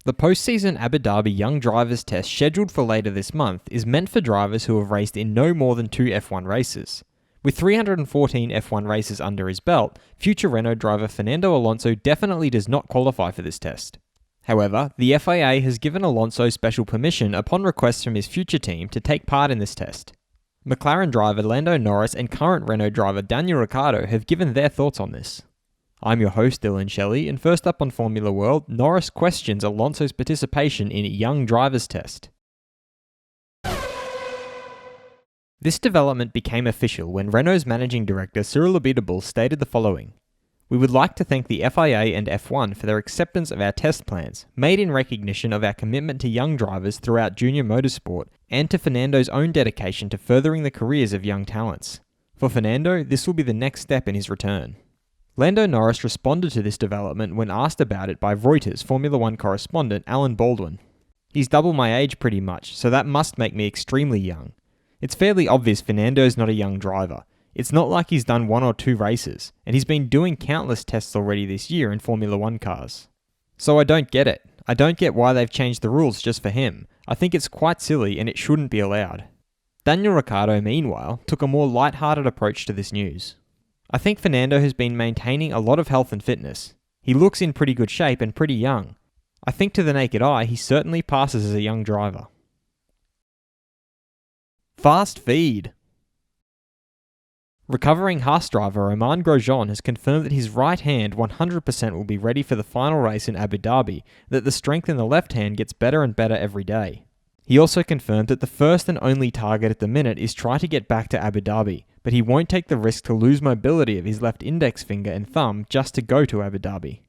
The post-season Abu Dhabi Young Drivers Test scheduled for later this month is meant for drivers who have raced in no more than 2 F1 races. With 314 F1 races under his belt, future Renault driver Fernando Alonso definitely does not qualify for this test. However, the FIA has given Alonso special permission upon request from his future team to take part in this test. McLaren driver Lando Norris and current Renault driver Daniel Ricciardo have given their thoughts on this. I'm your host Dillon Shelley, and first up on Formula World, Norris questions Alonso's participation in Young Drivers Test. This development became official when Renault's managing director Cyril Abiteboul stated the following: "We would like to thank the FIA and F1 for their acceptance of our test plans, made in recognition of our commitment to young drivers throughout junior motorsport, and to Fernando's own dedication to furthering the careers of young talents. For Fernando, this will be the next step in his return." Lando Norris responded to this development when asked about it by Reuters Formula 1 correspondent Alan Baldwin. "He's double my age pretty much, so that must make me extremely young. It's fairly obvious Fernando's not a young driver. It's not like he's done 1 or 2 races, and he's been doing countless tests already this year in Formula 1 cars. So I don't get it. I don't get why they've changed the rules just for him. I think it's quite silly and it shouldn't be allowed." Daniel Ricciardo, meanwhile, took a more light-hearted approach to this news. "I think Fernando has been maintaining a lot of health and fitness. He looks in pretty good shape and pretty young. I think to the naked eye, he certainly passes as a young driver." Fast feed. Recovering Haas driver Romain Grosjean has confirmed that his right hand 100% will be ready for the final race in Abu Dhabi, that the strength in the left hand gets better and better every day. He also confirmed that the first and only target at the minute is try to get back to Abu Dhabi, but he won't take the risk to lose mobility of his left index finger and thumb just to go to Abu Dhabi.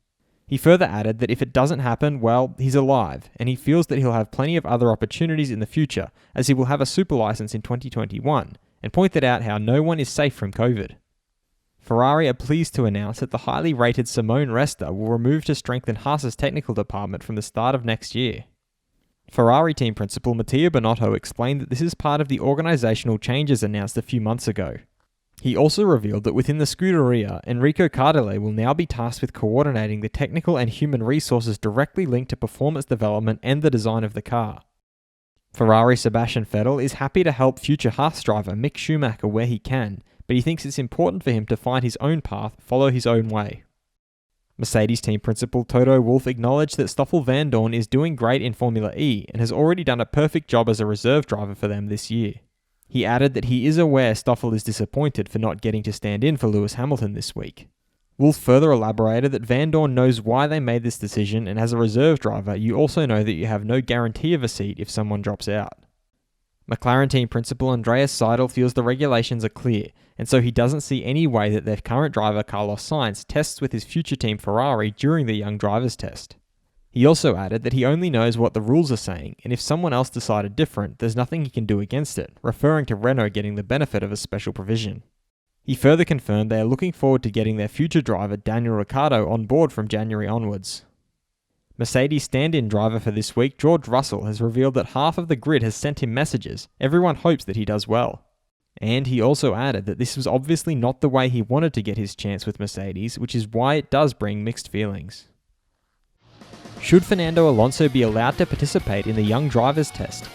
He further added that if it doesn't happen, well, he's alive, and he feels that he'll have plenty of other opportunities in the future, as he will have a super license in 2021, and pointed out how no one is safe from COVID. Ferrari are pleased to announce that the highly rated Simone Resta will remove to strengthen Haas's technical department from the start of next year. Ferrari team principal Mattia Binotto explained that this is part of the organisational changes announced a few months ago. He also revealed that within the Scuderia, Enrico Cardile will now be tasked with coordinating the technical and human resources directly linked to performance development and the design of the car. Ferrari Sebastian Vettel is happy to help future Haas driver Mick Schumacher where he can, but he thinks it's important for him to find his own path, follow his own way. Mercedes team principal Toto Wolff acknowledged that Stoffel Vandoorne is doing great in Formula E and has already done a perfect job as a reserve driver for them this year. He added that he is aware Stoffel is disappointed for not getting to stand in for Lewis Hamilton this week. Wolff further elaborated that Vandoorne knows why they made this decision, and as a reserve driver, you also know that you have no guarantee of a seat if someone drops out. McLaren team principal Andreas Seidel feels the regulations are clear, and so he doesn't see any way that their current driver Carlos Sainz tests with his future team Ferrari during the Young Drivers Test. He also added that he only knows what the rules are saying, and if someone else decided different, there's nothing he can do against it, referring to Renault getting the benefit of a special provision. He further confirmed they are looking forward to getting their future driver Daniel Ricciardo on board from January onwards. Mercedes stand-in driver for this week, George Russell, has revealed that half of the grid has sent him messages. Everyone hopes that he does well. And he also added that this was obviously not the way he wanted to get his chance with Mercedes, which is why it does bring mixed feelings. Should Fernando Alonso be allowed to participate in the Young Drivers Test?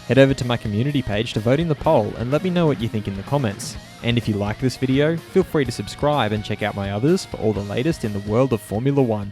Head over to my community page to vote in the poll and let me know what you think in the comments. And if you like this video, feel free to subscribe and check out my others for all the latest in the world of Formula 1.